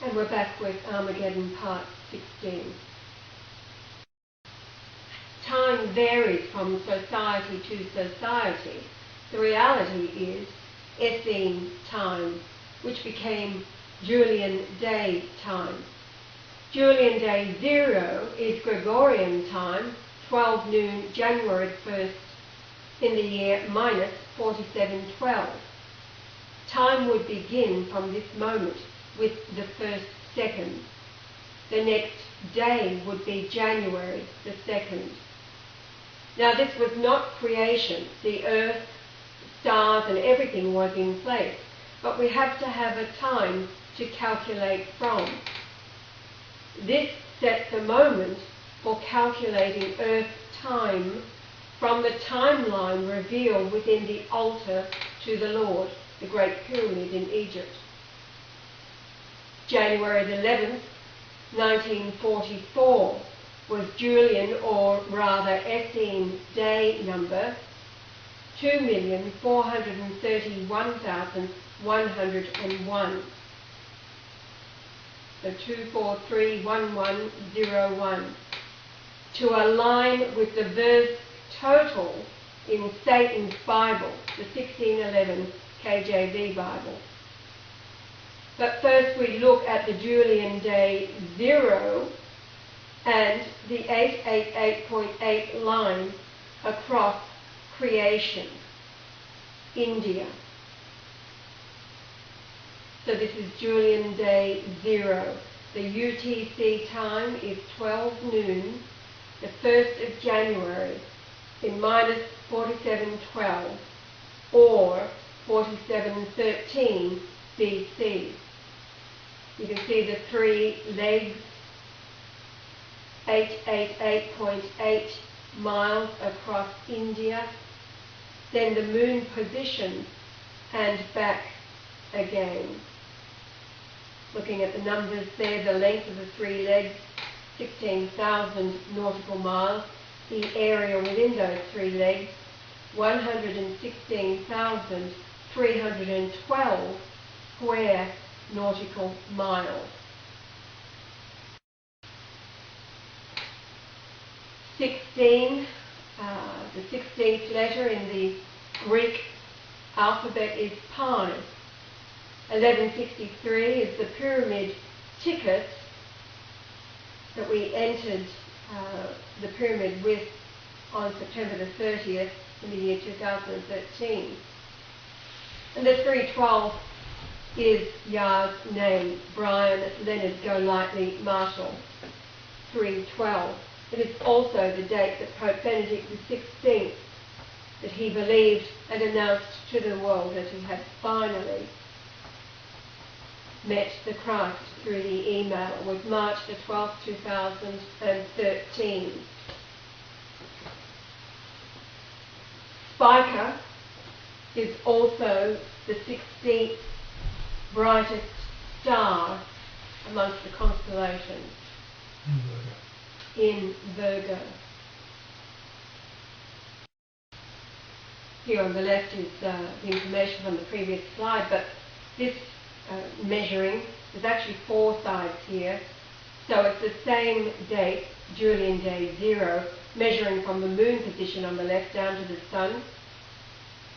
And we're back with Armageddon part 16. Time varies from society to society. The reality is Essene time, which became Julian day time. Julian day 0 is Gregorian time, 12 noon, January 1st, in the year minus 4712. Time would begin from this moment with the first second. The next day would be January the 2nd. Now this was not creation. The earth, stars and everything was in place. But we have to have a time to calculate from. This sets a moment for calculating earth time from the timeline revealed within the altar to the Lord, the Great Pyramid in Egypt. January the 11th, 1944 was Julian, or rather Essene day number 2,431,101. So 2431101. To align with the verse total in Satan's Bible, the 1611 KJV Bible. But first we look at the Julian day 0 and the 888.8 line across creation, India. So this is Julian day 0. The UTC time is 12 noon, the 1st of January, in minus 4712 or 4713 BC. You can see the 3 legs, 888.8 miles across India, then the moon position and back again. Looking at the numbers there, the length of the 3 legs, 16,000 nautical miles. The area within those 3 legs, 116,312 square nautical miles. 16, the 16th letter in the Greek alphabet is pi. 1163 is the pyramid ticket that we entered the pyramid with on September the 30th in the year 2013. And the 312 is Yah's name, Brian Leonard Golightly-Marshall, 312. It is also the date that Pope Benedict XVI, that he believed and announced to the world that he had finally met the Christ through the email, was March the 12th, 2013. Spica is also the 16th brightest star amongst the constellations in Virgo. Here on the left is the information from the previous slide, but this measuring, there's actually 4 sides here. So it's the same date, Julian day 0, measuring from the moon position on the left down to the sun,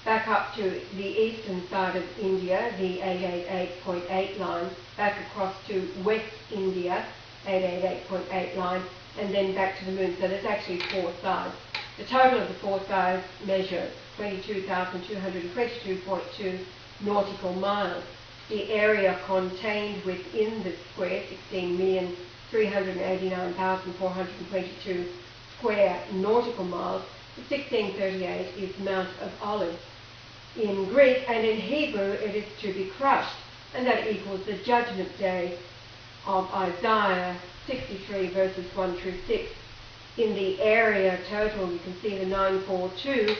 back up to the eastern side of India, the 888.8 line, back across to West India, 888.8 line, and then back to the moon. So there's actually 4 sides. The total of the 4 sides measure 22,222.2 nautical miles. The area contained within the square, 16,389,422 square nautical miles. The 1638 is Mount of Olives. In Greek and in Hebrew it is to be crushed, and that equals the judgment day of Isaiah 63 verses 1 through 6. In the area total, you can see the 942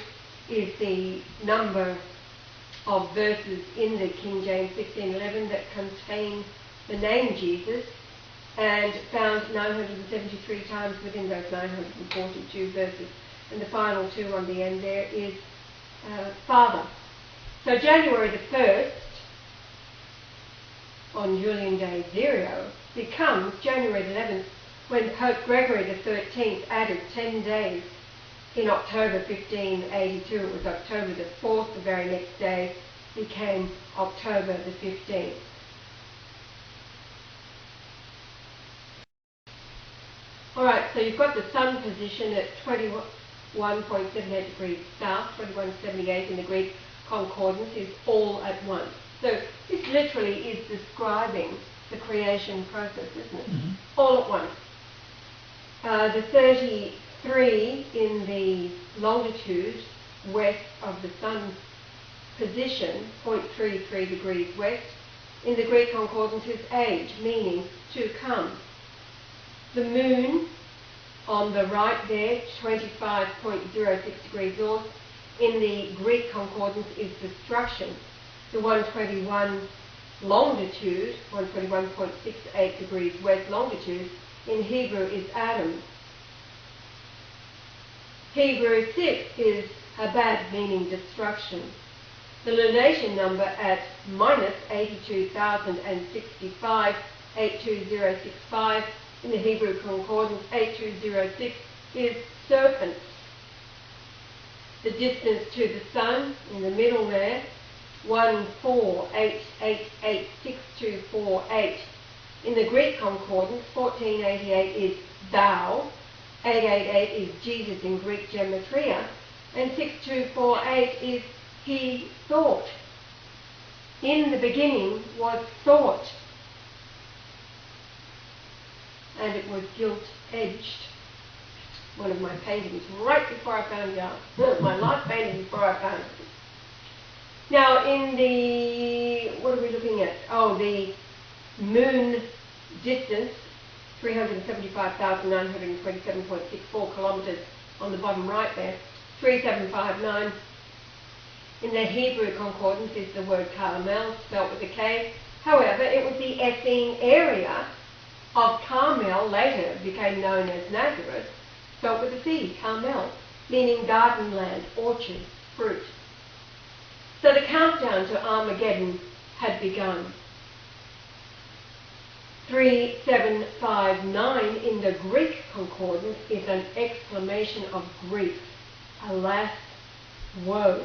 is the number of verses in the King James 1611 that contain the name Jesus, and found 973 times within those 942 verses. And the final 2 on the end there is Father. So January the 1st on Julian Day 0 becomes January 11th, when Pope Gregory XIII added 10 days in October 1582. It was October the 4th, the very next day became October the 15th. Alright, so you've got the sun position at 21.78 degrees south, 2178 in the Greek concordance is all at once. So this literally is describing the creation process, isn't it? Mm-hmm. All at once. The 33 in the longitude west of the sun's position, 0.33 degrees west, in the Greek concordance is age, meaning to come. The moon on the right there, 25.06 degrees north, in the Greek concordance is destruction. The 121 longitude, 121.68 degrees west longitude, in Hebrew is Adam. Hebrew 6 is Habad, meaning destruction. The lunation number at minus 82,065, 82065, in the Hebrew concordance 8206 is serpents. The distance to the sun, in the middle there, 148886248. In the Greek concordance, 1488 is thou, 888 is Jesus in Greek gematria, and 6248 is he thought. In the beginning was thought, and it was gilt-edged. One of my paintings right before I found out. My last painting before I found it. Now in the, what are we looking at? Oh, the moon distance, 375,927.64 kilometres on the bottom right there, 3759. In the Hebrew concordance is the word Carmel, spelt with a K. However, it was the Essene area of Carmel, later became known as Nazareth, spelt with a C, Carmel, meaning garden land, orchard, fruit. So the countdown to Armageddon had begun. 3759 in the Greek concordance is an exclamation of grief. Alas, woe.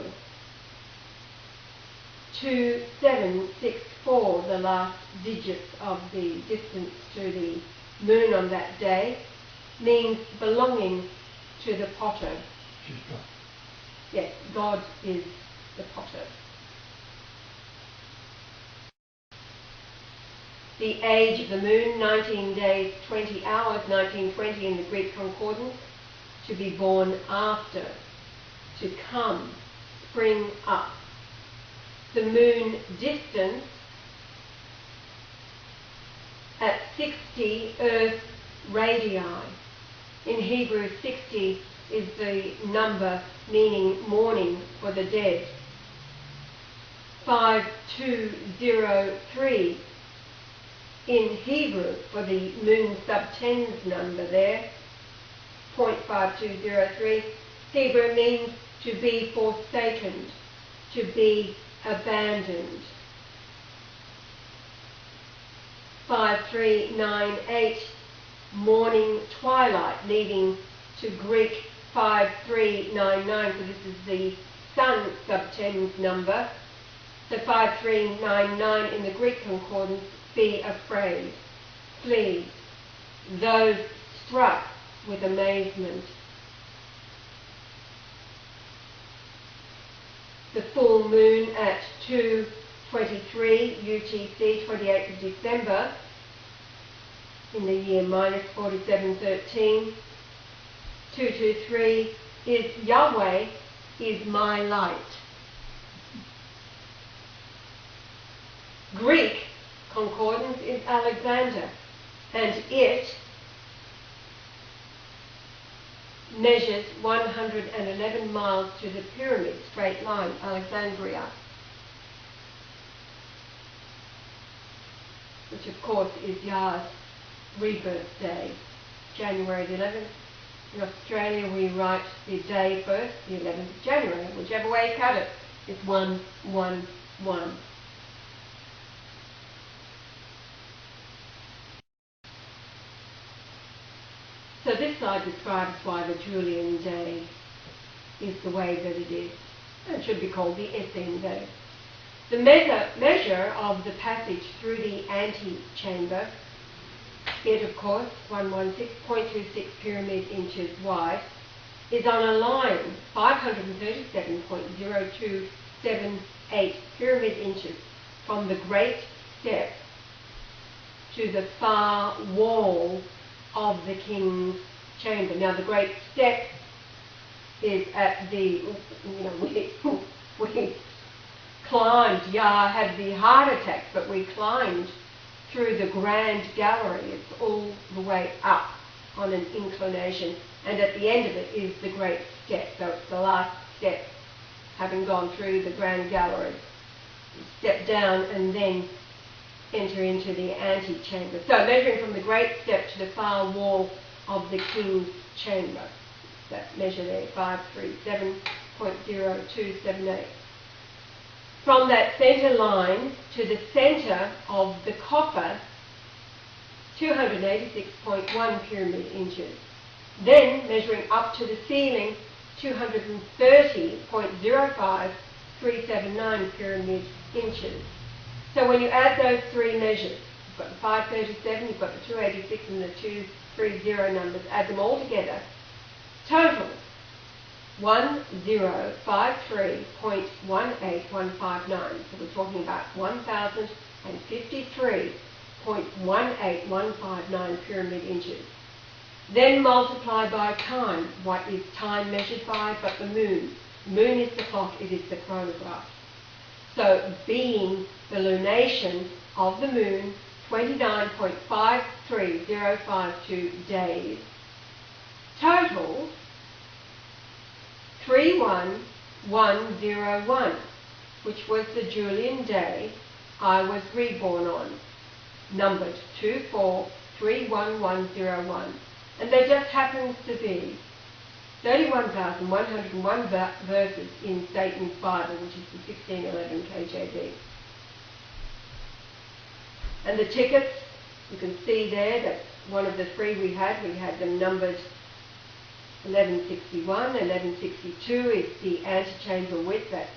2764, the last digits of the distance to the moon on that day, means belonging to the potter. Yes, God is the potter. The age of the moon, 19 days, 20 hours, 1920 in the Greek concordance, to be born after, to come, spring up. The moon distance at 60 Earth radii. In Hebrew, 60 is the number meaning mourning for the dead. 5203 in Hebrew for the moon sub-tens number there, 0.5203. Hebrew means to be forsaken, to be abandoned. 5398, morning twilight, leading to Greek 5399, so this is the sun sub-tens number. So 5399 in the Greek concordance, be afraid, flee, those struck with amazement. The full moon at 2:23 UTC, 28th of December, in the year minus 4713. 223 is Yahweh is my light. Greek concordance is Alexander, and it measures 111 miles to the pyramid, straight line, Alexandria, which of course is Yah's rebirth day, January the 11th. In Australia we write the day first, the 11th of January, whichever way you cut it, it's 111. So this slide describes why the Julian day is the way that it is. It should be called the Essene day. The measure of the passage through the antechamber, it of course, 116.26 pyramid inches wide, is on a line 537.0278 pyramid inches from the great step to the far wall of the king's chamber. Now the great step is at the, we climbed, had the heart attack, but we climbed through the grand gallery. It's all the way up on an inclination, and at the end of it is the great step. So it's the last step, having gone through the grand gallery. You step down and then enter into the antechamber. So measuring from the great step to the far wall of the king's chamber. That measure there, 537.0278. From that centre line to the centre of the coffer, 286.1 pyramid inches. Then measuring up to the ceiling, 230.05379 pyramid inches. So when you add those three measures, you've got the 537, you've got the 286 and the 230 numbers, add them all together, total 1053.18159. So we're talking about 1053.18159 pyramid inches. Then multiply by time. What is time measured by? But the moon. The moon is the clock, it is the chronograph. So being the lunation of the moon, 29.53052 days, totals 31101, which was the Julian day I was reborn on, numbered 243111. And there just happens to be 31,101 verses in Satan's Bible, which is the 1611 KJV. And the tickets, you can see there that one of the three we had them numbered 1161, 1162 is the antechamber width, that's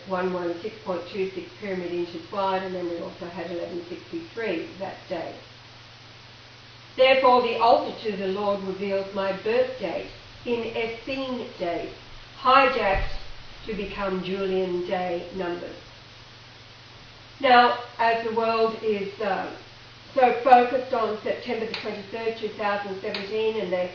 116.26 pyramid inches wide, and then we also had 1163 that day. Therefore the altar to the Lord reveals my birth date in Essene days, hijacked to become Julian day numbers. Now, as the world is so focused on September the 23rd, 2017, and they're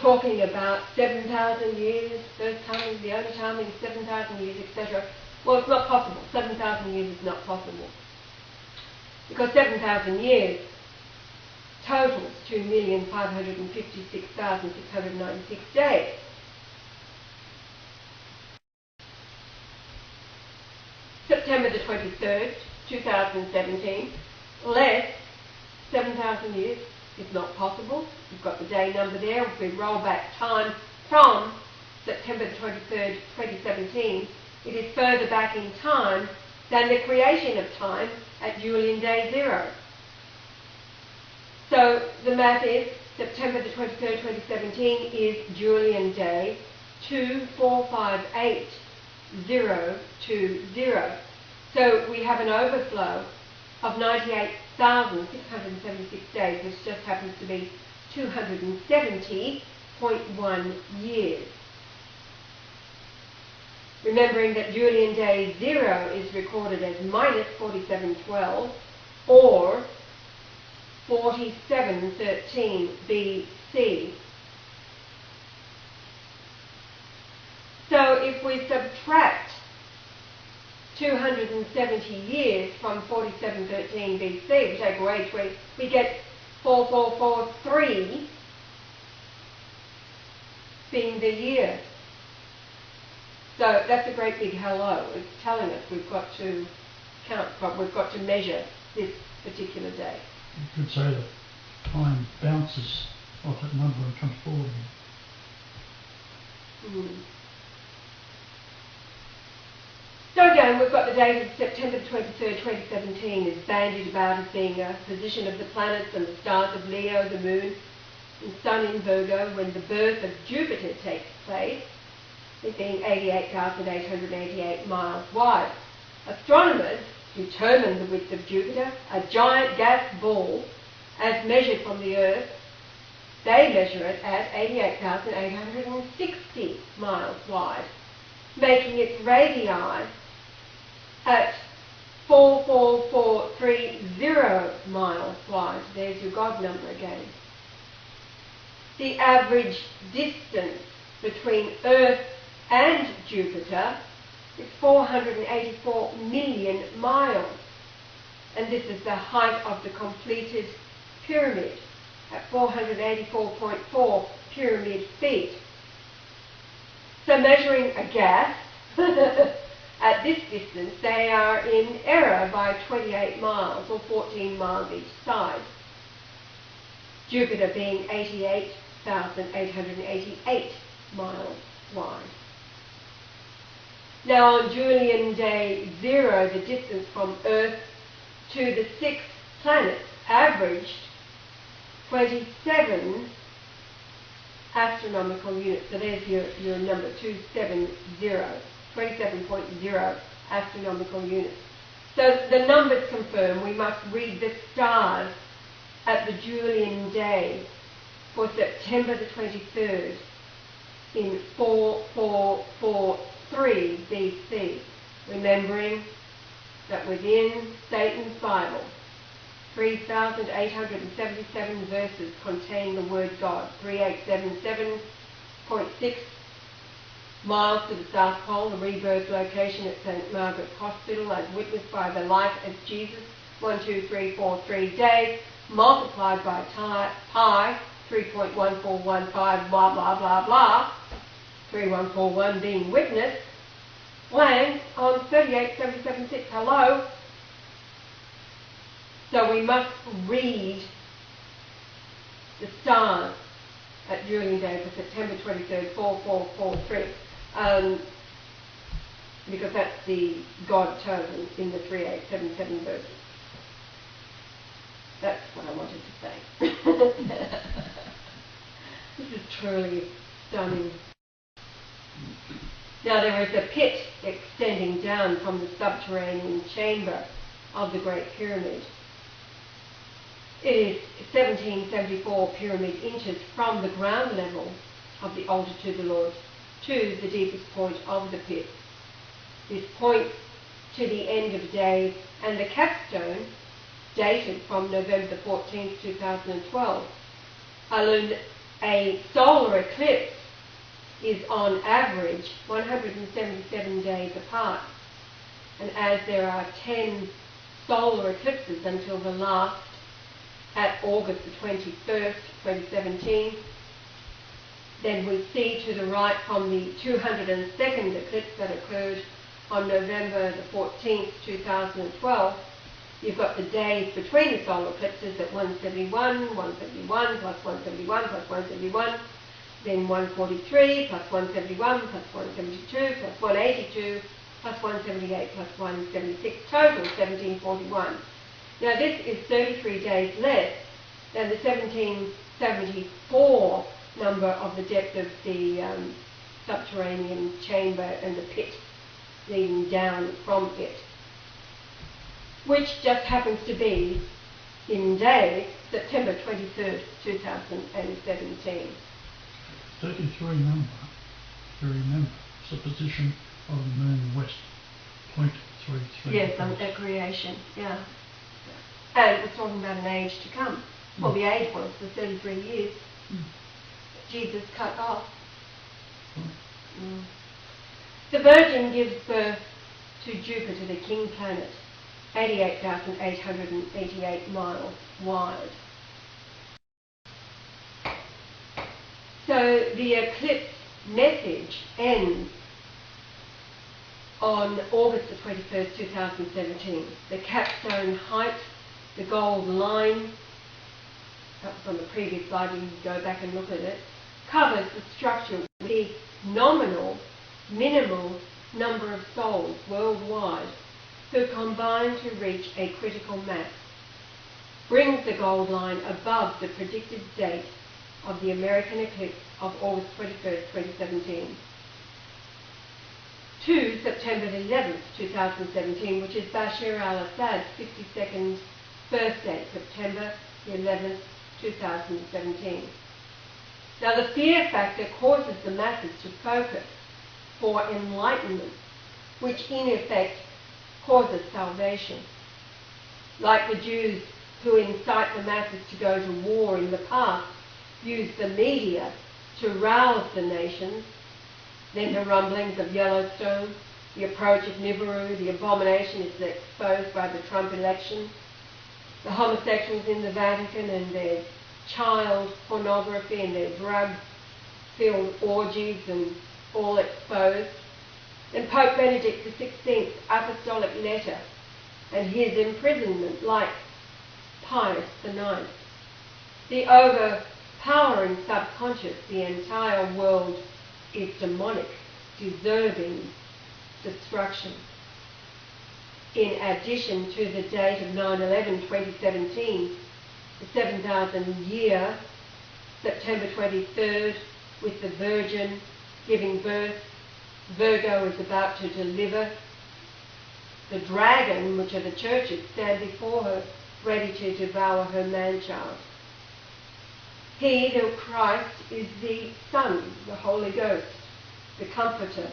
talking about 7,000 years, first timing, the only timing is 7,000 years, etc. Well, it's not possible. 7,000 years is not possible. Because 7,000 years totals 2,556,696 days. September the 23rd, 2017, less 7,000 years is not possible. You've got the day number there. If we roll back time from September the 23rd, 2017, it is further back in time than the creation of time at Julian day 0. So the math is September the 23rd, 2017 is Julian day 2458,020. So we have an overflow of 98,676 days, which just happens to be 270.1 years. Remembering that Julian day 0 is recorded as minus 4712 or 4713 BC. So if we subtract 270 years from 4713 BC, we take away 20, we get 4443 being the year. So that's a great big hello. It's telling us we've got to count, we've got to measure this particular day. You could say that time bounces off that number and comes forward again. So again, we've got the date of September 23rd, 2017 is bandied about as being a position of the planets and the stars of Leo, the moon, and Sun in Virgo when the birth of Jupiter takes place, it being 88,888 miles wide. Astronomers determine the width of Jupiter, a giant gas ball, as measured from the Earth. They measure it at 88,860 miles wide, making its radii at 44430 miles wide. There's your God number again. The average distance between Earth and Jupiter is 484 million miles. And this is the height of the completed pyramid at 484.4 pyramid feet. So measuring a gas at this distance, they are in error by 28 miles or 14 miles each side. Jupiter being 88,888 miles wide. Now on Julian day 0, the distance from Earth to the 6 planets averaged 27 astronomical units. So there's your number 270, 27.0 astronomical units. So the numbers confirm we must read the stars at the Julian day for September the 23rd in 4443 BC, remembering that within Satan's Bible, 3,877 verses contain the word God, 3877.6 miles to the South Pole, the rebirth location at St. Margaret's Hospital, as witnessed by the life of Jesus, 12343 days, multiplied by pi, 3.1415, blah, blah, blah, blah, 3141 being witnessed, lands on 38,776. Hello? So we must read the stars at Julian Day for September 23rd, 4443, because that's the God token in the 3877 verses. That's what I wanted to say. This is truly stunning. Now there is a pit extending down from the subterranean chamber of the Great Pyramid. It is 1774 pyramid inches from the ground level of the altar to the Lord to the deepest point of the pit. This points to the end of days, and the capstone, dated from November 14th, 2012, a solar eclipse is on average 177 days apart. And as there are 10 solar eclipses until the last at August the 21st, 2017, then we see to the right from the 202nd eclipse that occurred on November the 14th, 2012, you've got the days between the solar eclipses at 171, 171, plus 171, plus 171, then 143, plus 171, plus 172, plus 182, plus 178, plus 176, total 1741. Now this is 33 days less than the 1774 number of the depth of the subterranean chamber and the pit leading down from it, which just happens to be in days September 23rd, 2017. 33 number, if you remember, it's the position of the moon west, 0.33. Yes, at creation, yeah. And we're talking about an age to come. Well, the age was the 33 years that Jesus cut off. The Virgin gives birth to Jupiter, the king planet, 88,888 miles wide. So the eclipse message ends on August the 21st, 2017. The capstone height, the gold line, that was on the previous slide, you can go back and look at it, covers the structure with the minimal number of souls worldwide who combine to reach a critical mass, brings the gold line above the predicted date of the American eclipse of August 21st, 2017. To September 11th, 2017, which is Bashar al-Assad's 52nd birthday, September 11th, 2017. Now the fear factor causes the masses to focus for enlightenment, which in effect causes salvation. Like the Jews who incite the masses to go to war in the past, use the media to rouse the nations, then the rumblings of Yellowstone, the approach of Nibiru, the abomination is exposed by the Trump election, the homosexuals in the Vatican and their child pornography and their drug-filled orgies and all exposed, and Pope Benedict XVI's apostolic letter and his imprisonment like Pius IX. The overpowering subconscious, the entire world is demonic, deserving destruction. In addition to the date of 9/11/2017, the 7,000 year, September 23rd, with the Virgin giving birth, Virgo is about to deliver. The dragon, which are the churches, stand before her, ready to devour her man-child. He, the Christ, is the Son, the Holy Ghost, the Comforter,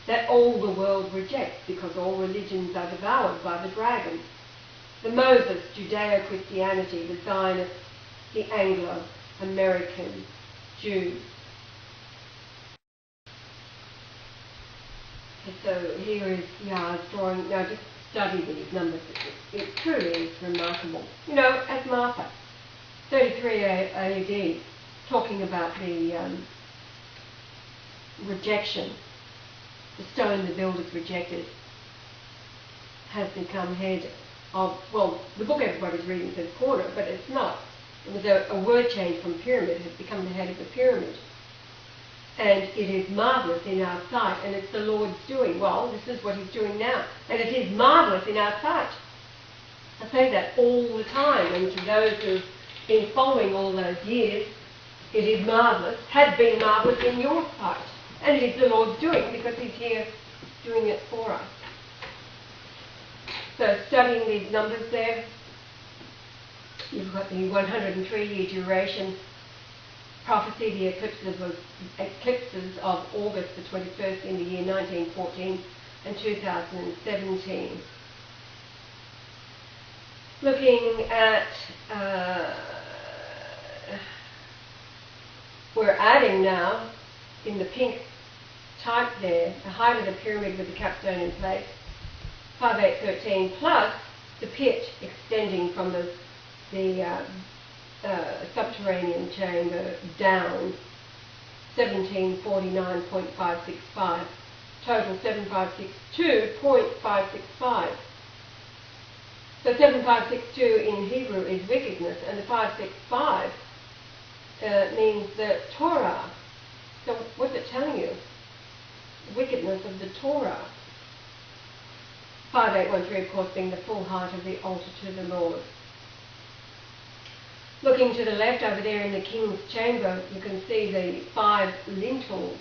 that all the world rejects because all religions are devoured by the dragon. The Moses, Judeo-Christianity, the Zionists, the Anglo-American Jews. So here is Yah's drawing. Now just study these numbers. It truly is remarkable. You know, as Martha, 33 AD, talking about the rejection, the stone the builders rejected, has become head of, well, the book everybody's reading says corner, but it's not. It was a word change from pyramid. It has become the head of the pyramid. And it is marvellous in our sight, and it's the Lord's doing. Well, this is what he's doing now, and it is marvellous in our sight. I say that all the time, and to those who've been following all those years, it is marvellous, has been marvellous in your sight. And it is the Lord's doing, because he's here doing it for us. So studying these numbers there, you've got the 103-year duration prophecy, the eclipses of August the 21st in the year 1914 and 2017. Looking at, we're adding now in the pink type there, the height of the pyramid with the capstone in place, 5813, plus the pit extending from the subterranean chamber down, 1749.565, total 7562.565. So 7562 in Hebrew is wickedness, and the 565 means the Torah. So what's it telling you? Wickedness of the Torah. 5813, of course, being the full height of the altar to the Lord. Looking to the left over there in the king's chamber, you can see the 5 lintels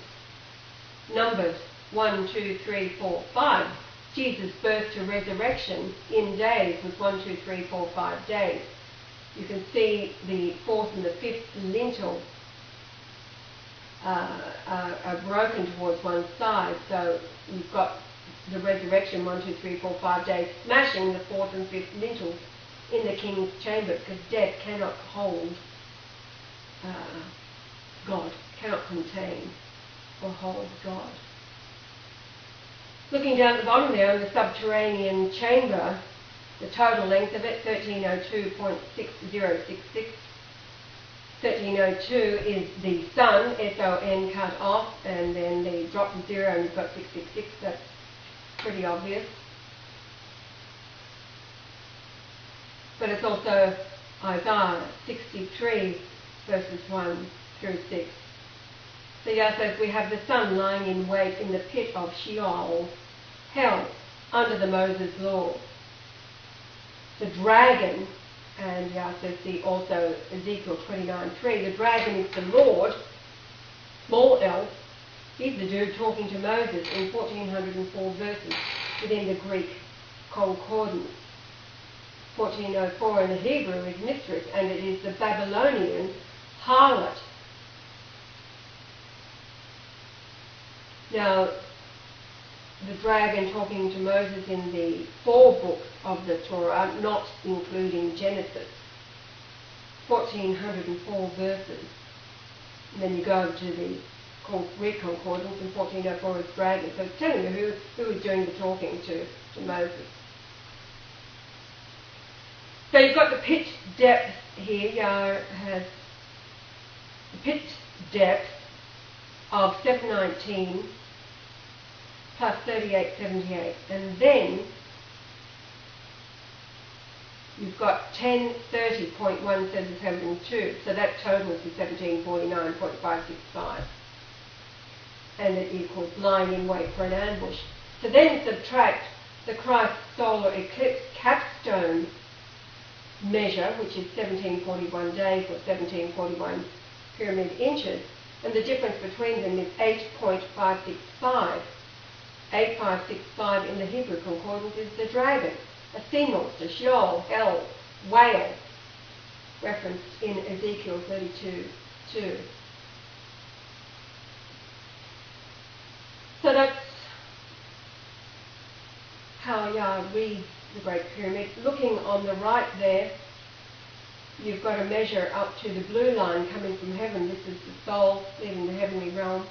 numbered 1, 2, 3, 4, 5. Jesus' birth to resurrection in days was 1, 2, 3, 4, 5 days. You can see the 4th and the 5th lintel are broken towards one side, so you've got the resurrection 1, 2, 3, 4, 5 days, smashing the 4th and 5th lintels in the king's chamber, because death cannot hold God, cannot contain or hold God. Looking down at the bottom there in the subterranean chamber, the total length of it, 1302.6066. 1302 is the sun, S-O-N cut off, and then the drop to 0 and you've got 666, that's pretty obvious. But it's also Isaiah 63 verses 1 through 6. So Yah says, we have the sun lying in wait in the pit of Sheol, hell, under the Moses law. The dragon And you also see also Ezekiel 29:3. The dragon is the Lord, small l. He's the dude talking to Moses in 1404 verses within the Greek concordance. 1404 in the Hebrew is mistress, and it is the Babylonian harlot. Now, the dragon talking to Moses in the 4 books of the Torah, not including Genesis, 1404 verses. And then you go to the Greek concordance in 1404 is dragon. So it's telling you who is doing the talking to Moses. So you've got the pit depth here. Yah has the pit depth of 719 plus 3878. And then you've got 1030.1772. So that totals to 1749.565. And it equals lying in wait for an ambush. So then subtract the Christ solar eclipse capstone measure, which is 1741 days or 1741 pyramid inches, and the difference between them is 8.565. 8565 in the Hebrew concordance is the dragon, a sea monster, Sheol, hell, whale, referenced in Ezekiel 32:2. So that's how Yah reads the Great Pyramid. Looking on the right there, you've got a measure up to the blue line coming from heaven. This is the soul leaving the heavenly realm,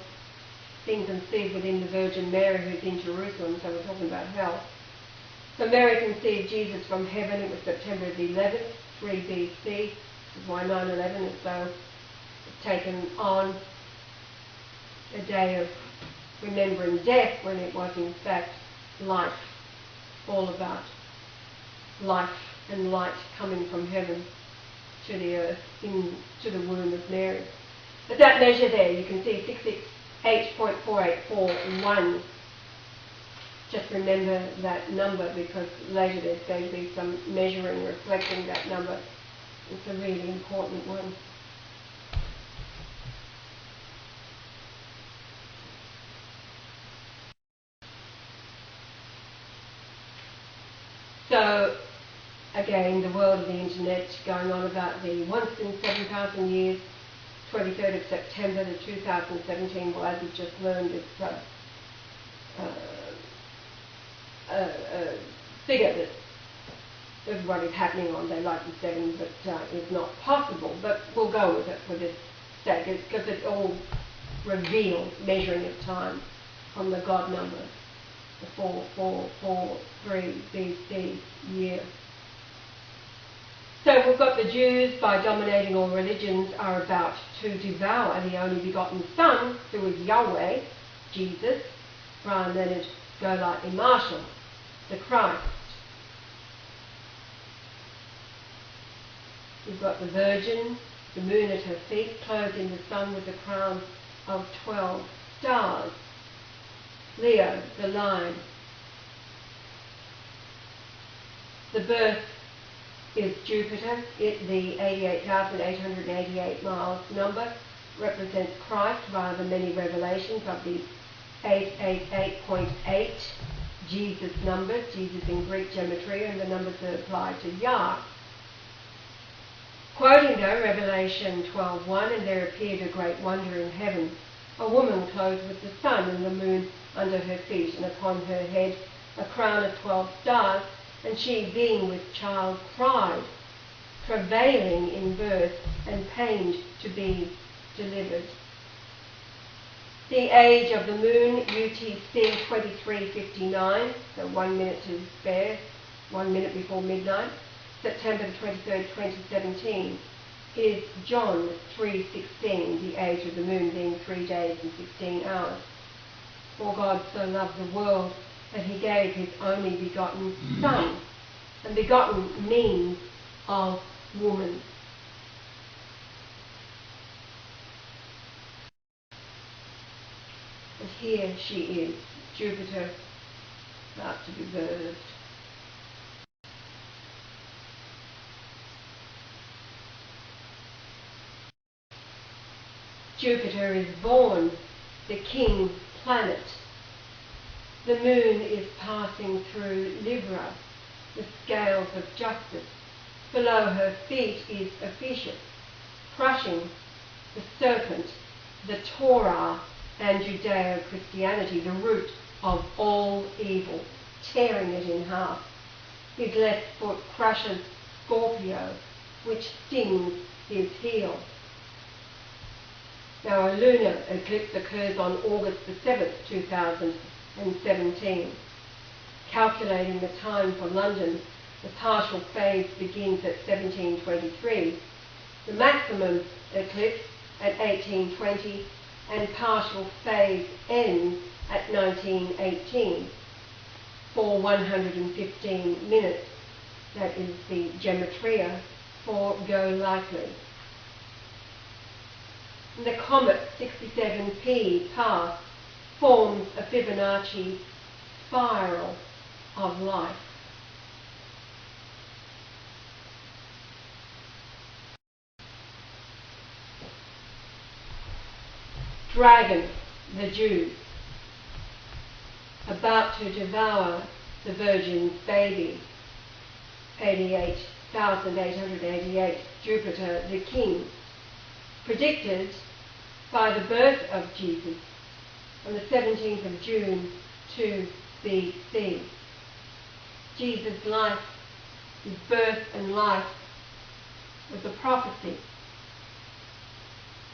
being conceived within the Virgin Mary who's in Jerusalem, so we're talking about hell. So Mary conceived Jesus from heaven. It was September the 11th, 3 BC. This is why 9/11 is so taken on a day of remembering death when it was in fact life, all about life and light coming from heaven to the earth, into the womb of Mary. But that measure there, you can see 668.4841. Just remember that number because later there's going to be some measuring reflecting that number. It's a really important one. So, again, the world of the internet going on about the once in 7,000 years, 23rd of September the 2017, well, as we've just learned, it's a figure that everybody's happening on. They like the 7, but it's not possible. But we'll go with it for this sake, because it all reveals measuring of time from the God number, the 4443 BC year. So we've got the Jews, by dominating all religions, are about to devour the only begotten Son, who is Yahweh, Jesus, Leonard, Golightly-Marshall, the Christ. We've got the Virgin, the moon at her feet, clothed in the sun with the crown of 12 stars. Leo, the lion. The birth is Jupiter. The 88,888 miles number represents Christ via the many revelations of the 888.8 Jesus numbers, Jesus in Greek gematria, and the numbers that apply to Yah. Quoting though Revelation 12:1, and there appeared a great wonder in heaven, a woman clothed with the sun and the moon under her feet, and upon her head a crown of 12 stars, and she, being with child, cried, travailing in birth and pained to be delivered. The age of the moon, UTC 23:59, so 1 minute to spare, 1 minute before midnight, September the 23rd, 2017, is John 3:16, the age of the moon being 3 days and 16 hours. For God so loved the world that he gave his only begotten Son. And begotten means of woman. And here she is, Jupiter, about to be birthed. Jupiter is born, the king planet. The moon is passing through Libra, the scales of justice. Below her feet is Ophiuchus, crushing the serpent, the Torah, and Judeo-Christianity, the root of all evil, tearing it in half. His left foot crushes Scorpio, which stings his heel. Now, a lunar eclipse occurs on August the 7th, 2017. Calculating the time for London, the partial phase begins at 1723, the maximum eclipse at 1820, and partial phase ends at 1918 for 115 minutes. That is the gematria for Golightly. The comet 67P path forms a Fibonacci spiral of life. Dragon, the Jews, about to devour the Virgin's baby. 88,888, Jupiter, the king, predicted by the birth of Jesus on the 17th of June 2 BC. Jesus' life, his birth and life, was a prophecy,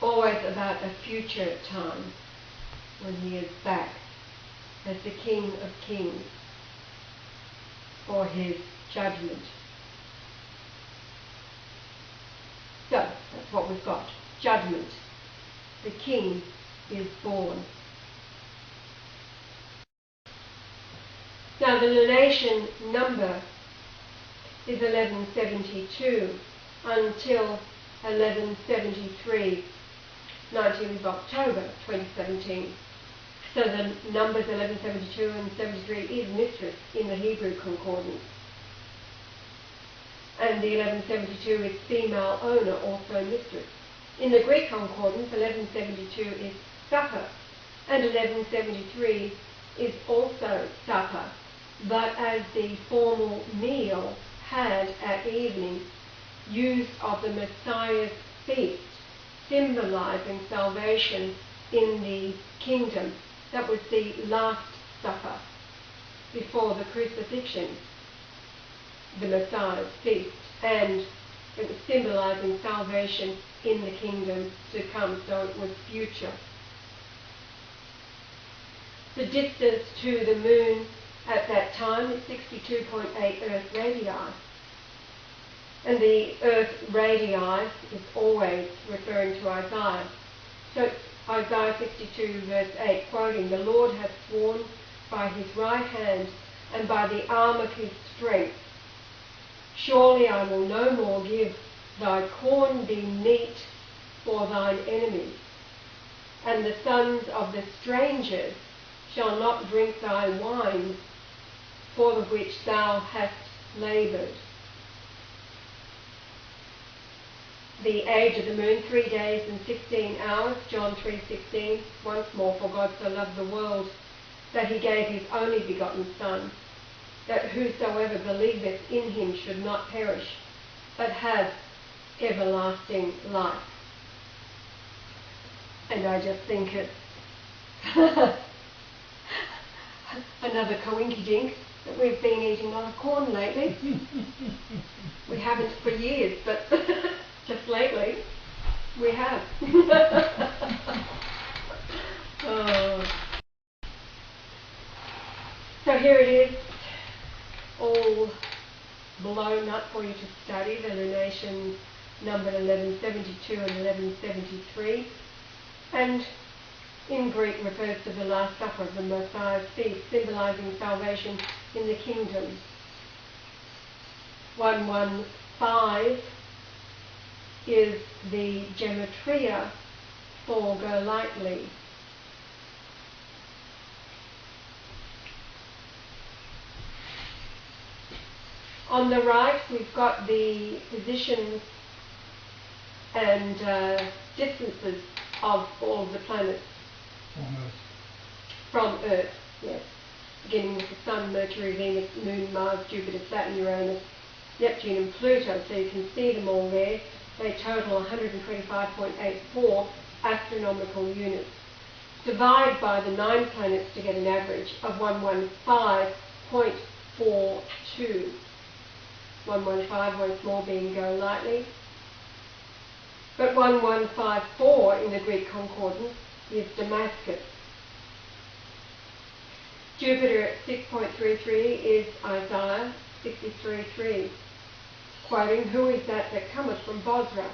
always about a future time when he is back as the King of Kings for his judgment. So, that's what we've got. Judgment. The King is born. Now, the lunation number is 1172 until 1173, 19th of October 2017. So the numbers 1172 and 73 is mistress in the Hebrew concordance. And the 1172 is female owner, also mistress. In the Greek concordance, 1172 is supper, and 1173 is also supper, but as the formal meal had at evening, use of the Messiah's feast, symbolizing salvation in the kingdom. That was the Last Supper before the crucifixion, the Messiah's feast, and it was symbolizing salvation in the kingdom to come, so it was future. The distance to the moon at that time is 62.8 Earth radii, and the Earth radii is always referring to Isaiah. So Isaiah 62 verse 8, quoting, "The Lord hath sworn by his right hand and by the arm of his strength, surely I will no more give thy corn be meat for thine enemies, and the sons of the strangers shall not drink thy wine, for the which thou hast laboured." The age of the moon, 3 days and 16 hours, John 3:16, once more, "For God so loved the world, that he gave his only begotten Son, that whosoever believeth in him should not perish, but have everlasting life." And I just think it's another coinky-dink that we've been eating a lot of corn lately. We haven't for years, but just lately we have. So here it is, all blown up for you to study, the lunations numbered 1172 and 1173, and in Greek refers to the Last Supper of the Messiah's feast, symbolizing salvation in the kingdom. 115 is the gematria for Golightly. On the right, we've got the positions and distances of all of the planets. On Earth. From Earth, yes. Beginning with the Sun, Mercury, Venus, Moon, Mars, Jupiter, Saturn, Uranus, Neptune and Pluto, so you can see them all there. They total 125.84 astronomical units. Divide by the 9 planets to get an average of 115.42. 115 once more being Golightly. But 1154 in the Greek concordance is Damascus. Jupiter at 6.33 is Isaiah 63:3, quoting, "Who is that cometh from Bozrah,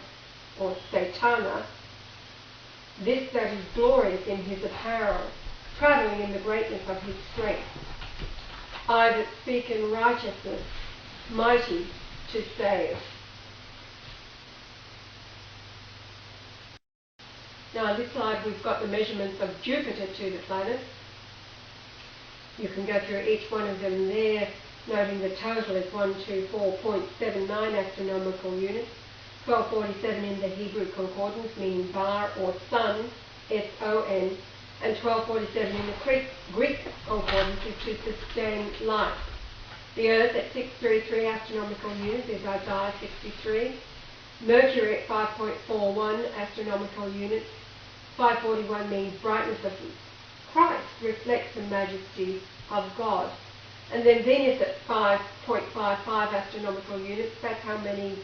or Satana, this that is glorious in his apparel, travelling in the greatness of his strength? I that speak in righteousness, mighty to save." Now on this slide we've got the measurements of Jupiter to the planets. You can go through each one of them there, noting the total is 124.79 astronomical units, 1247 in the Hebrew concordance, meaning bar or sun, S-O-N, and 1247 in the Greek concordance is to sustain life. The Earth at 633 astronomical units is Isaiah 63. Mercury at 5.41 astronomical units. 541 means brightness of Christ reflects the majesty of God. And then Venus at 5.55 astronomical units, that's how many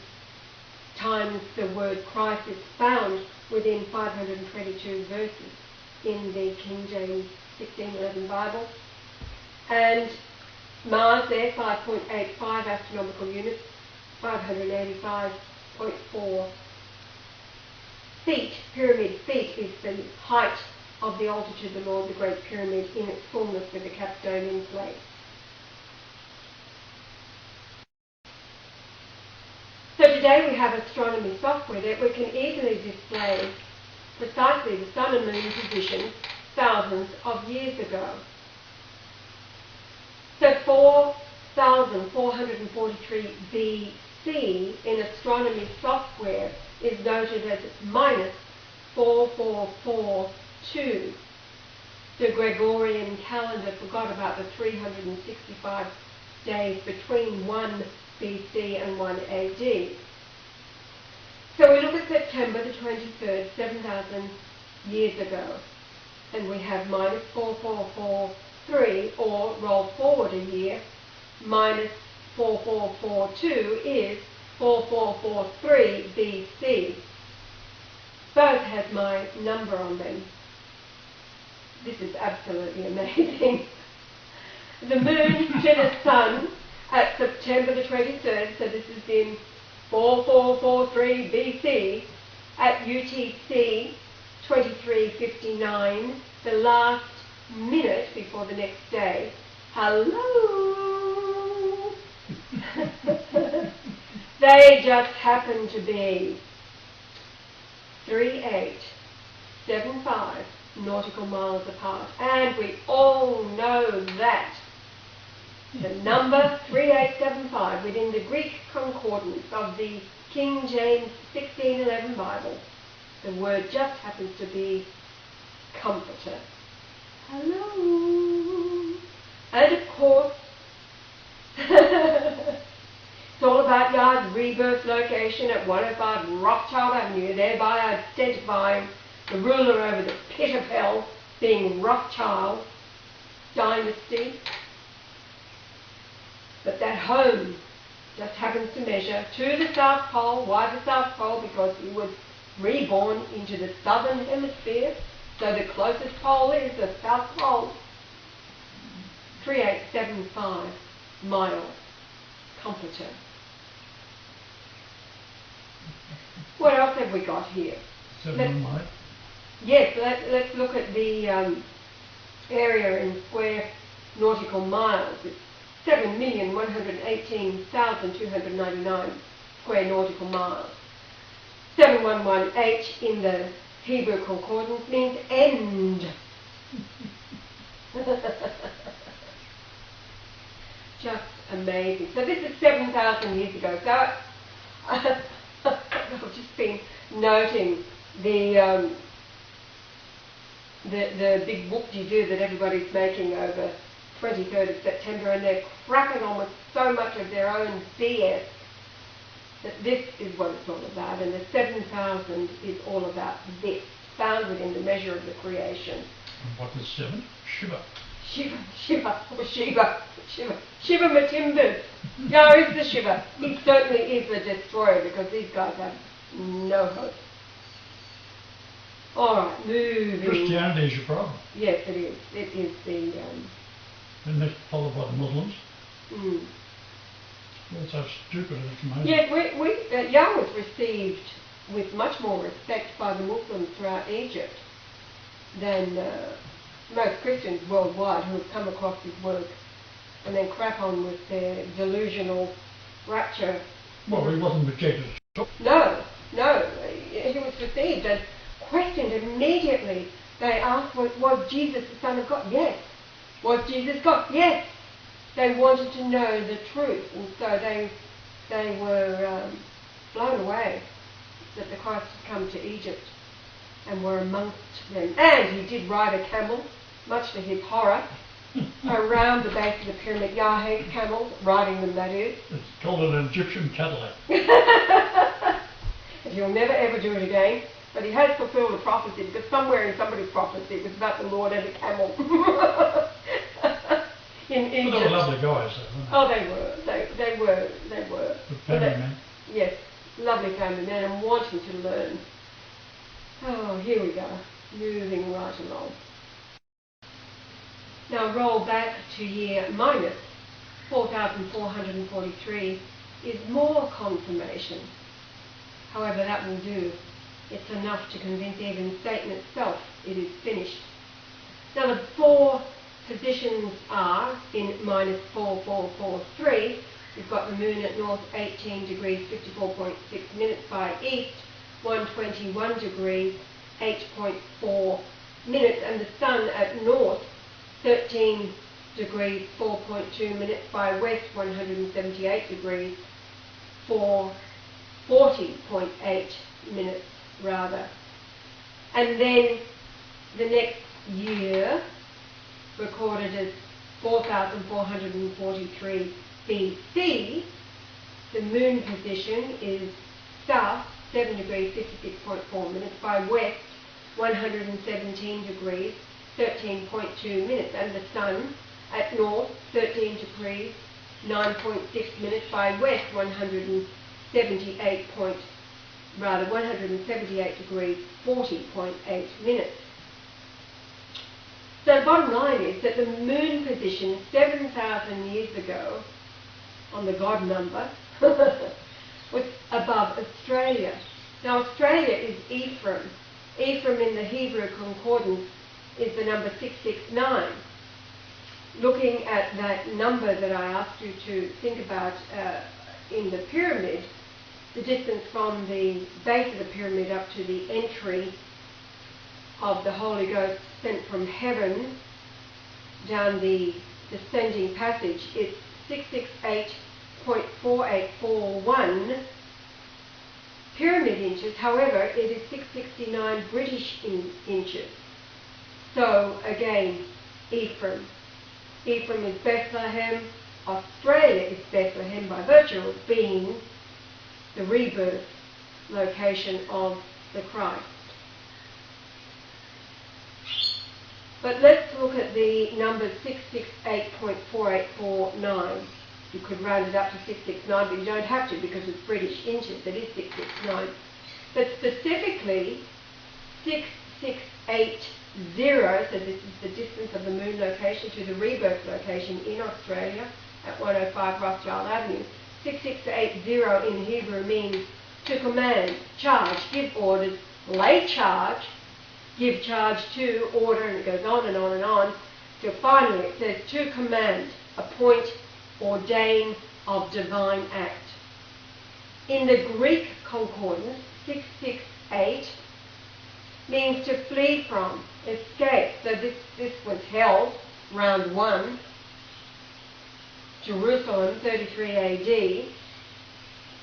times the word Christ is found within 522 verses in the King James 1611 Bible. And Mars there, 5.85 astronomical units, 585.4 feet. Pyramid feet is the height of the altar to the Lord, the Great Pyramid, in its fullness with the capstone in place. So today we have astronomy software that we can easily display precisely the Sun and Moon position thousands of years ago. So 4,443 BC in astronomy software is noted as minus 4442. The Gregorian calendar forgot about the 365 days between 1 BC and 1 AD. So we look at September the 23rd, 7,000 years ago, and we have minus 4443, or roll forward a year, minus 4442 is 4443 BC. Both have my number on them. This is absolutely amazing. The moon to the sun at September the 23rd, so this is in 4443 BC, at UTC 23:59, the last minute before the next day. Hello! They just happen to be 3875 nautical miles apart, and we all know that the number 3875 within the Greek concordance of the King James 1611 Bible, the word just happens to be comforter. Hello! And of course, it's all about Yah's rebirth location at 105 Rothschild Avenue, thereby identifying the ruler over the pit of hell being Rothschild dynasty. But that home just happens to measure to the South Pole. Why the South Pole? Because he was reborn into the southern hemisphere, so the closest pole is the South Pole. 3875 miles. Comforter. What else have we got here? Yes, let's look at the area in square nautical miles. It's 7,118,299 square nautical miles. 711H in the Hebrew concordance means end. Just amazing. So this is 7,000 years ago. So I've just been noting the the big whoop-de-doo that everybody's making over 23rd of September, and they're cracking on with so much of their own BS that this is what it's all about, and the 7,000 is all about this, found within the measure of the creation. And what is 7? Shiva. Shiva, Shiva Matimbas. Yeah, who's the Shiva? He certainly is the destroyer, because these guys have no hope. Alright, moving. Christianity is your problem. Yes, it is. It is the... And that's followed by the Muslims. Mm. That's so stupid at the moment. Yes, Yah was received with much more respect by the Muslims throughout Egypt than most Christians worldwide who have come across his work and then crack on with their delusional rapture. Well, he wasn't rejected. No, he was received and questioned immediately. They asked, was Jesus the Son of God? Yes. Was Jesus God? Yes. They wanted to know the truth, and so they were blown away that the Christ had come to Egypt and were amongst them. And he did ride a camel, much to his horror, around the base of the pyramid. Yah hates camels, riding them, that is. It's called an Egyptian Cadillac. And he'll never ever do it again. But he has fulfilled a prophecy, because somewhere in somebody's prophecy it was about the Lord and a camel. in Well, they were lovely guys, though, weren't Oh, they were. Good family men. Yes, lovely family men, and wanting to learn. Oh, here we go, moving right along. Now roll back to year minus 4,443 is more confirmation. However, that will do. It's enough to convince even Satan itself it is finished. Now the four positions are in minus 4443. We've got the moon at north 18 degrees 54.6 minutes by east, 121 degrees 8.4 minutes, and the sun at north 13 degrees 4.2 minutes by west, 178 degrees 40.8 minutes rather. And then the next year, recorded as 4,443 BC, the moon position is south 7 degrees 56.4 minutes by west 117 degrees 13.2 minutes, and the sun at north 13 degrees 9.6 minutes by west 178 degrees 40.8 minutes. So bottom line is that the moon position 7,000 years ago on the God number was above Australia. Now Australia is Ephraim. Ephraim in the Hebrew concordance is the number 669. Looking at that number that I asked you to think about in the pyramid, the distance from the base of the pyramid up to the entry of the Holy Ghost sent from heaven down the descending passage, it's 668.4841 pyramid inches. However, it is 669 British inches. So again, Ephraim. Ephraim is Bethlehem. Australia is Bethlehem by virtue of being the rebirth location of the Christ. But let's look at the number 668.4849. You could round it up to 669, but you don't have to because it's British inches. It is 669. But specifically, 6680, so this is the distance of the moon location to the rebirth location in Australia at 105 Rothschild Avenue. 6680 in Hebrew means to command, charge, give orders, lay charge, give charge to, order, and it goes on and on and on, till finally it says to command, appoint, ordain of divine act. In the Greek concordance, 668 means to flee from, escape. So this was hell, round 1, Jerusalem, 33 AD,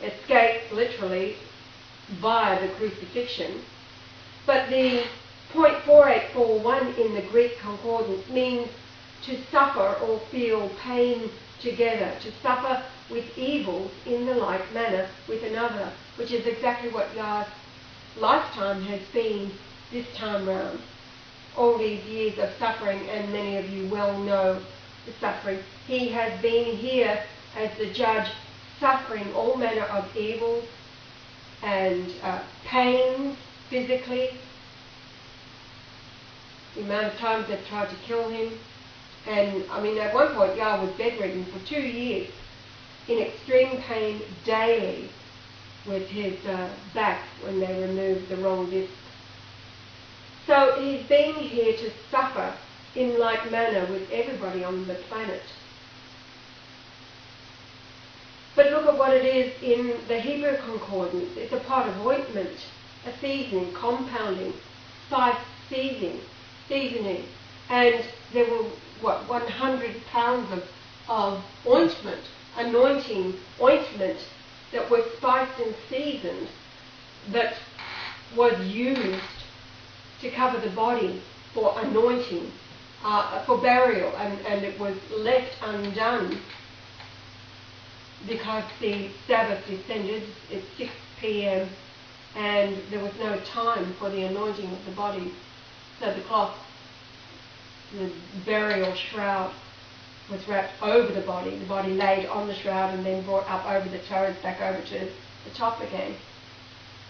escape literally via the crucifixion. But the Point 4841 in the Greek concordance means to suffer or feel pain together, to suffer with evils in the like manner with another, which is exactly what Yah's lifetime has been this time round. All these years of suffering, and many of you well know the suffering. He has been here as the judge, suffering all manner of evils and pains physically. The amount of times they've tried to kill him. And I mean, at one point, Yah was bedridden for 2 years in extreme pain daily with his back when they removed the wrong disc. So he's been here to suffer in like manner with everybody on the planet. But look at what it is in the Hebrew concordance. It's a pot of ointment, a seasoning, compounding, spice seasoning. And there were, 100 pounds of ointment, anointing ointment that was spiced and seasoned, that was used to cover the body for anointing, for burial, and it was left undone because the Sabbath descended at 6 p.m. and there was no time for the anointing of the body. So the cloth, the burial shroud, was wrapped over the body laid on the shroud and then brought up over the toes, back over to the top again.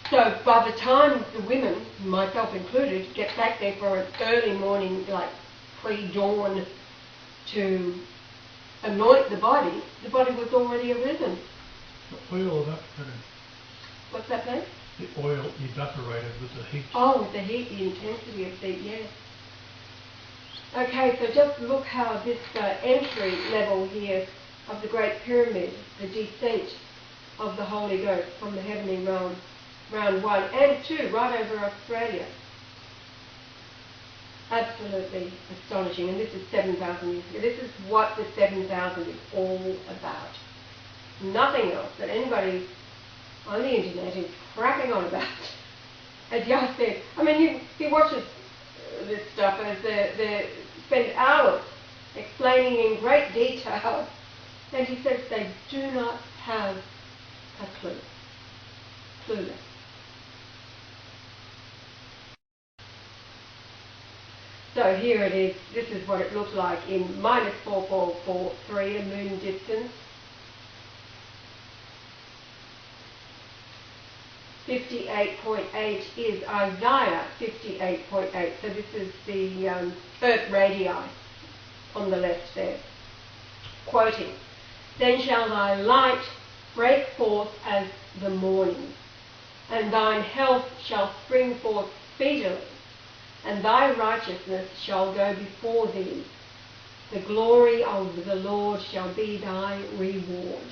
So by the time the women, myself included, get back there for an early morning, like pre-dawn, to anoint the body was already arisen. The oil evaporated. What's that mean? The oil evaporated with the heat. Oh, with the heat, the intensity of heat, yes. Okay, so just look how this entry level here of the Great Pyramid, the descent of the Holy Ghost from the heavenly realm, round 1 and 2, right over Australia. Absolutely astonishing, and this is 7,000 years ago. This is what the 7,000 is all about. Nothing else that anybody on the internet is crapping on about. As Yah said, I mean, he watches this stuff as they spend hours explaining in great detail, and he says they do not have a clue. Clueless. So here it is. This is what it looks like in -4443, a moon distance. 58.8 is Isaiah 58.8. So this is the earth radii on the left there. Quoting, "Then shall thy light break forth as the morning, and thine health shall spring forth speedily, and thy righteousness shall go before thee. The glory of the Lord shall be thy reward."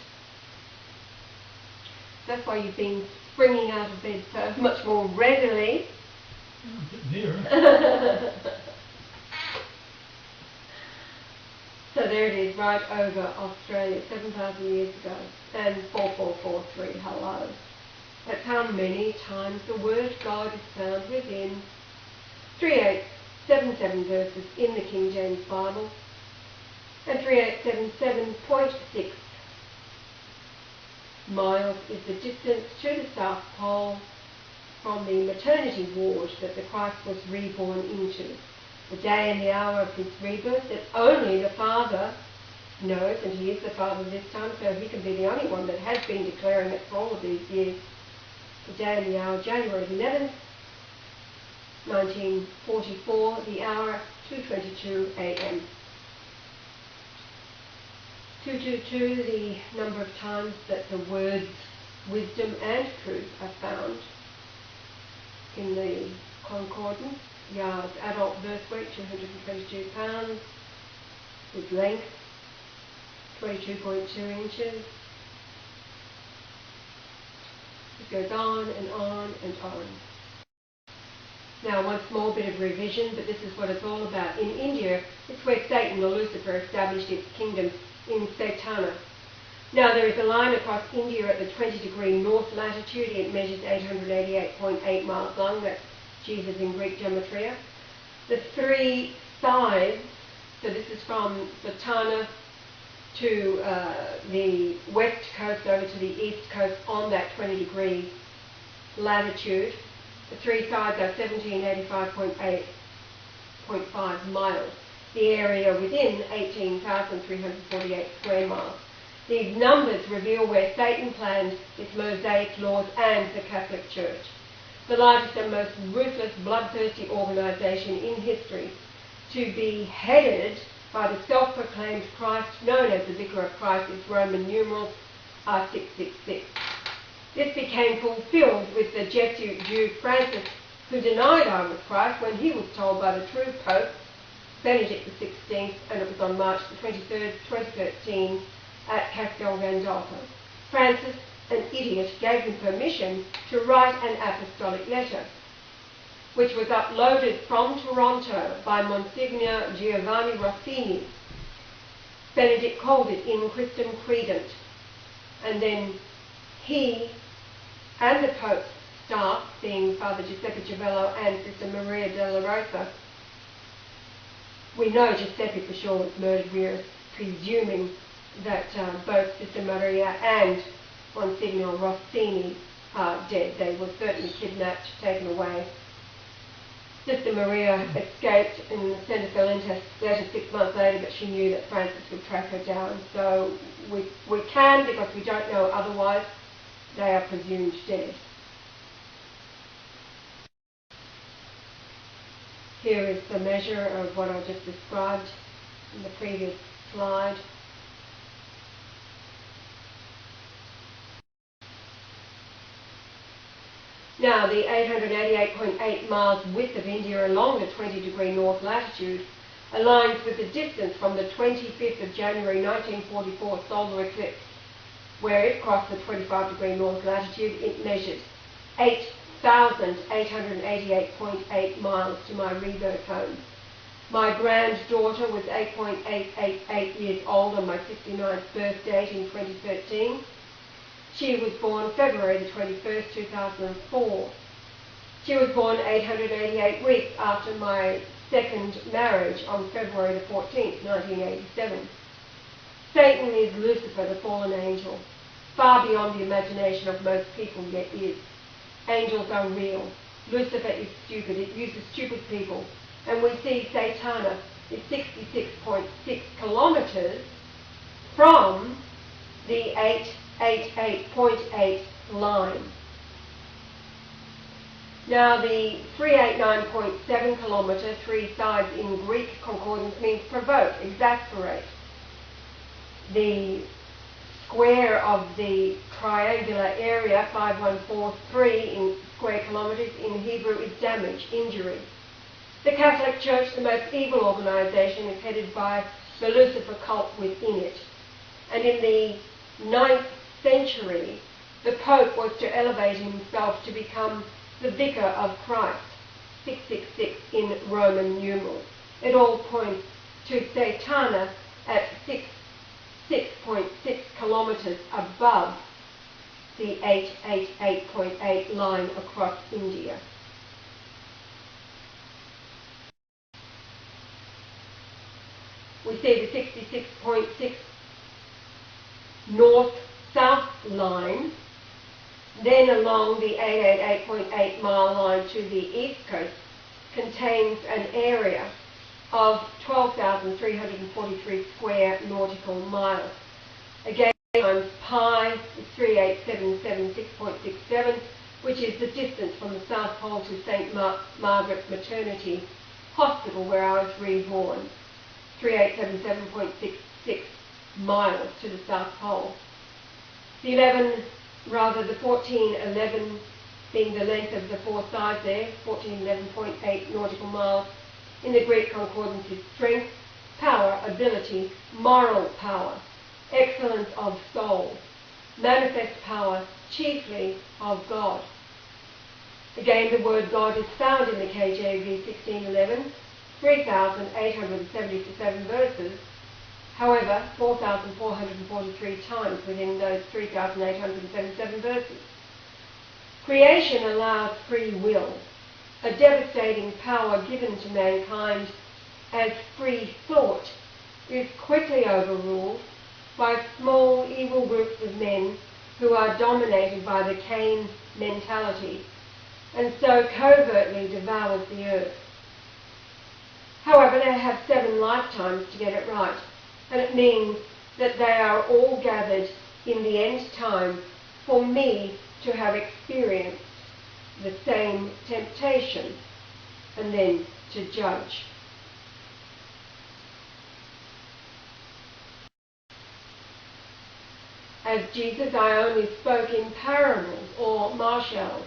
That's why you've been springing out of bed so much more readily. Oh, a bit nearer. So there it is, right over Australia, 7,000 years ago, and 4443, hello. That's how many times the word God is found within 3877 verses in the King James Bible, and 3877.6 miles is the distance to the South Pole from the maternity ward that the Christ was reborn into. The day and the hour of his rebirth that only the Father knows, and he is the Father this time, so he can be the only one that has been declaring it for all of these years. The day and the hour, January 11th, 1944, the hour 2:22 a.m. 222, the number of times that the words wisdom and truth are found in the concordance. Yah's adult birth weight, 222 pounds, with length, 22.2 inches. It goes on and on and on. Now, one small bit of revision, but this is what it's all about. In India, it's where Satan or Lucifer established its kingdom in Satana. Now, there is a line across India at the 20-degree north latitude. It measures 888.8 miles long. That's Jesus in Greek gematria. The three sides, so this is from Satana to the west coast over to the east coast on that 20-degree latitude. The three sides are 1785.5 miles. The area within 18,348 square miles. These numbers reveal where Satan planned its Mosaic laws and the Catholic Church. The largest and most ruthless, bloodthirsty organisation in history, to be headed by the self-proclaimed Christ, known as the Vicar of Christ, its Roman numerals are 666. This became fulfilled with the Jesuit Jew Francis, who denied I was Christ when he was told by the true Pope Benedict XVI, and it was on March the 23rd, 2013, at Castelgandolfo. Francis, an idiot, gave him permission to write an apostolic letter, which was uploaded from Toronto by Monsignor Giovanni Rossini. Benedict called it In Christum Credent, and then he and the Pope's staff, being Father Giuseppe Civello and Sister Maria della Rosa, we know Giuseppe for sure was murdered. We're presuming that both Sister Maria and Monsignor Rossini are dead. They were certainly kidnapped, taken away. Sister Maria escaped and sent us a letter 6 months later, but she knew that Francis would track her down. So we can, because we don't know otherwise, they are presumed dead. Here is the measure of what I just described in the previous slide. Now, the 888.8 miles width of India along the 20-degree north latitude aligns with the distance from the 25th of January 1944 solar eclipse, where it crossed the 25-degree north latitude. It measured 8,888.8 miles to my rebirth home. My granddaughter was 8.888 years old on my 69th birth date in 2013. She was born February the 21st, 2004. She was born 888 weeks after my second marriage on February the 14th, 1987. Satan is Lucifer, the fallen angel, far beyond the imagination of most people, yet is. Angels are real. Lucifer is stupid. It uses stupid people. And we see Satana is 66.6 kilometers from the 888.8 line. Now, the 389.7 kilometre, three sides in Greek concordance, means provoke, exasperate. The square of the triangular area, 5143 in square kilometres, in Hebrew is damage, injury. The Catholic Church, the most evil organisation, is headed by the Lucifer cult within it. And in the 9th century, the Pope was to elevate himself to become the Vicar of Christ, 666 in Roman numerals. It all points to Satana at 6.6 kilometres above the 888.8 line across India. We see the 66.6 north-south line, then along the 888.8 mile line to the east coast, contains an area of 12,343 square nautical miles. Again, times pi is 3877.667, which is the distance from the South Pole to St. Margaret's Maternity Hospital, where I was reborn. 3877.66 miles to the South Pole. The 1411 being the length of the four sides there, 1411.8 nautical miles. In the Greek concordance is strength, power, ability, moral power, excellence of soul, manifest power, chiefly of God. Again, the word God is found in the KJV 1611, 3,877 verses, however, 4,443 times within those 3,877 verses. Creation allows free will. a devastating power given to mankind as free thought, is quickly overruled by small evil groups of men who are dominated by the Cain mentality and so covertly devours the earth. However, they have 7 lifetimes to get it right, and it means that they are all gathered in the end time for me to have experienced the same temptation and then to judge. As Jesus, I only spoke in parables or marshals.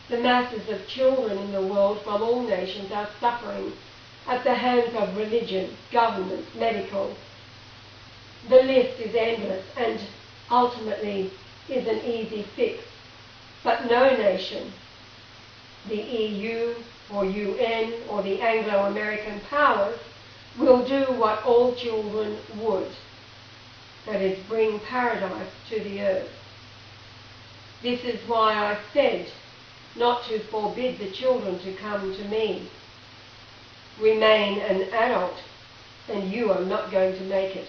The masses of children in the world from all nations are suffering at the hands of religion, government, medical. The list is endless and ultimately is an easy fix. But no nation, the EU or UN or the Anglo-American powers, will do what all children would, that is, bring paradise to the earth. This is why I said not to forbid the children to come to me. Remain an adult, and you are not going to make it.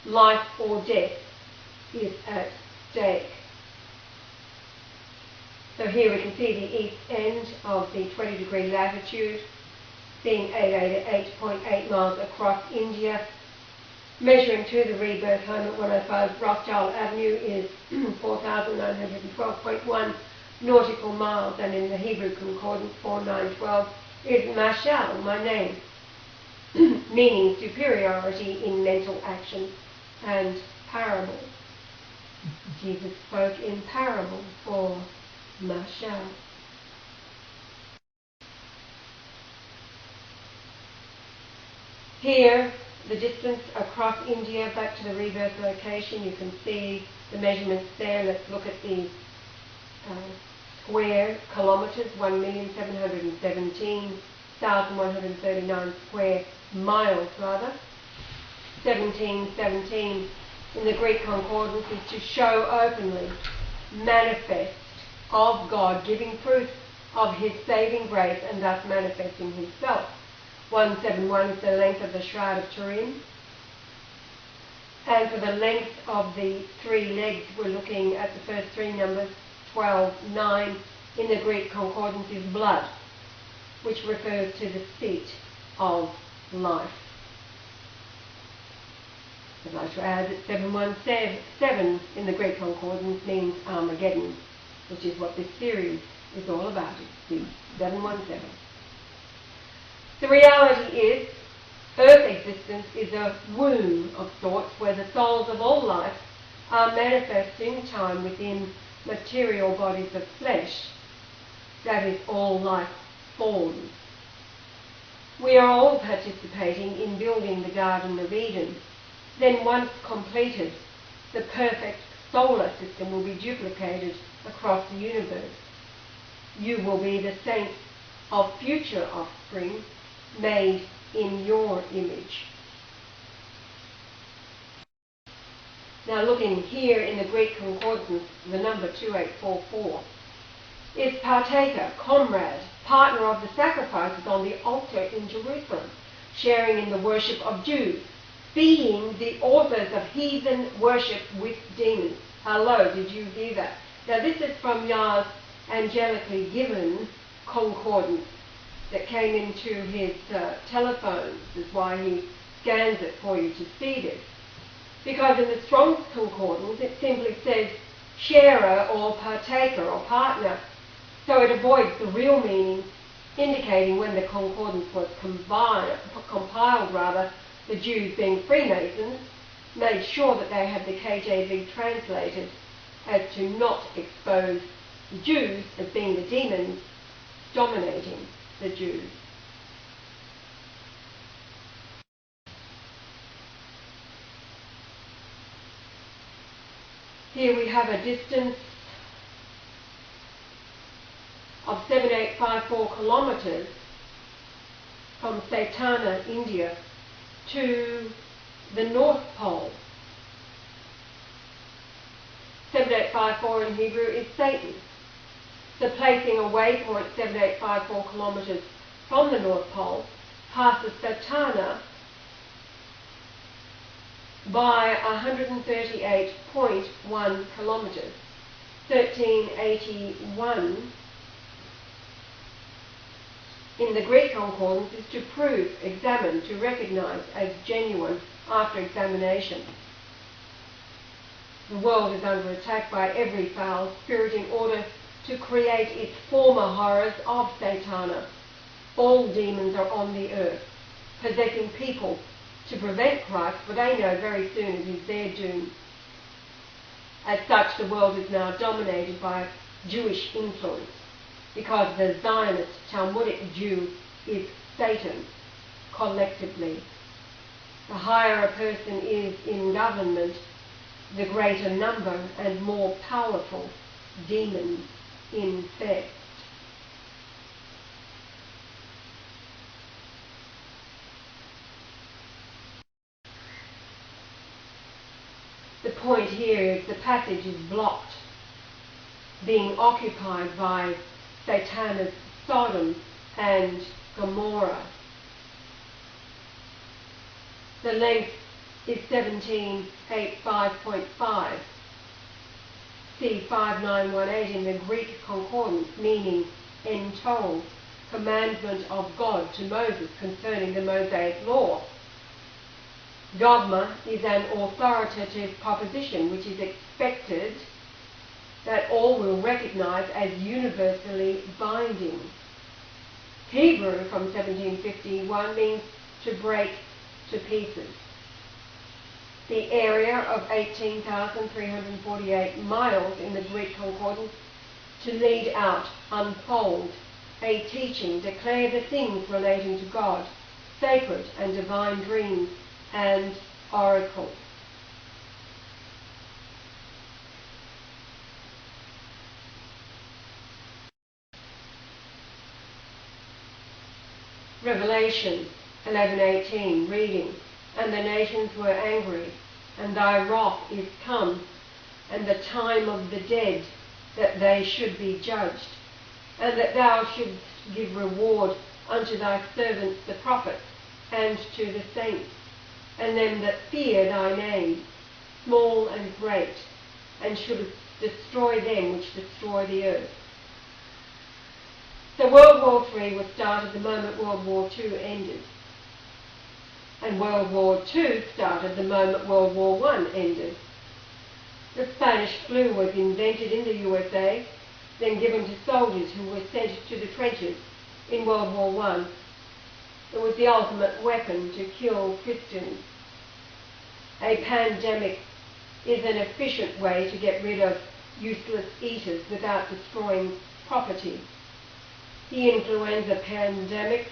Life or death is at stake. So here we can see the east end of the 20-degree latitude, being 888.8 miles across India. Measuring to the rebirth home at 105 Rothschild Avenue is 4,912.1 nautical miles, and in the Hebrew Concordance 4912 is Mashal, my name, meaning superiority in mental action and parables. Jesus spoke in parables for Mashal. Here, the distance across India back to the rebirth location, you can see the measurements there. Let's look at the square kilometres, 1,717,139 square miles rather. 1717 in the Greek Concordance is to show openly, manifest of God, giving proof of his saving grace and thus manifesting himself. 171 is the length of the Shroud of Turin. And for the length of the 3 legs, we're looking at the first 3 numbers, 12, 9, in the Greek Concordance is blood, which refers to the seat of life. I'd like to add that 717 in the Greek Concordance means Armageddon, which is what this series is all about. It's the 717. The reality is, earth existence is a womb of sorts where the souls of all life are manifest in time within material bodies of flesh, that is, all life forms. We are all participating in building the Garden of Eden. Then once completed, the perfect solar system will be duplicated across the universe. You will be the saints of future offspring, made in your image. Now looking here in the Greek Concordance, the number 2844 is partaker, comrade, partner of the sacrifices on the altar in Jerusalem, sharing in the worship of Jews, being the authors of heathen worship with demons. Hello, did you hear that? Now this is from Yah's angelically given concordance that came into his telephones. This is why he scans it for you to see this. Because in the Strong's Concordance it simply says sharer or partaker or partner. So it avoids the real meaning, indicating when the concordance was compiled, the Jews being Freemasons made sure that they had the KJV translated as to not expose the Jews as being the demons dominating the Jews. Here we have a distance of 7854 kilometres from Satana, India, to the North Pole. 7854 in Hebrew is Satan. So placing a waypoint 7854 kilometres from the North Pole, passes Satana by 138.1 kilometres. 1381 in the Greek concordance is to prove, examine, to recognise as genuine after examination. The world is under attack by every foul spirit in order to create its former horrors of Satana. All demons are on the earth, possessing people to prevent Christ, for they know very soon it is their doom. As such, the world is now dominated by Jewish influence, because the Zionist Talmudic Jew is Satan, collectively. The higher a person is in government, the greater number and more powerful demons infest. The point here is the passage is blocked, being occupied by Satana's Sodom and Gomorrah. The length is 1785.5. See 5918 in the Greek concordance, meaning entol, commandment of God to Moses concerning the Mosaic law. Dogma is an authoritative proposition which is expected that all will recognise as universally binding. Hebrew from 1751 means to break to pieces. The area of 18,348 miles in the Greek concordance to lead out, unfold, a teaching, declare the things relating to God, sacred and divine dreams and oracles. Revelation 11:18, reading, "And the nations were angry, and thy wrath is come, and the time of the dead, that they should be judged, and that thou shouldst give reward unto thy servants the prophets, and to the saints, and them that fear thy name, small and great, and shouldst destroy them which destroy the earth." So World War III was started the moment World War II ended. And World War II started the moment World War I ended. The Spanish flu was invented in the USA, then given to soldiers who were sent to the trenches in World War I. It was the ultimate weapon to kill Christians. A pandemic is an efficient way to get rid of useless eaters without destroying property. The influenza pandemic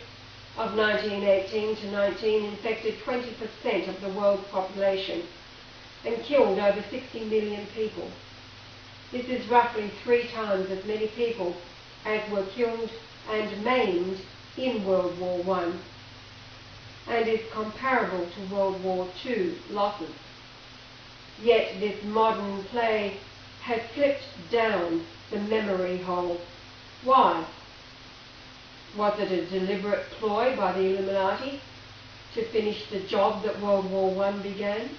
of 1918 to 19 infected 20% of the world's population and killed over 60 million people. This is roughly 3 times as many people as were killed and maimed in World War I, and is comparable to World War II losses. Yet this modern plague has slipped down the memory hole. Why? Was it a deliberate ploy by the Illuminati to finish the job that World War I began?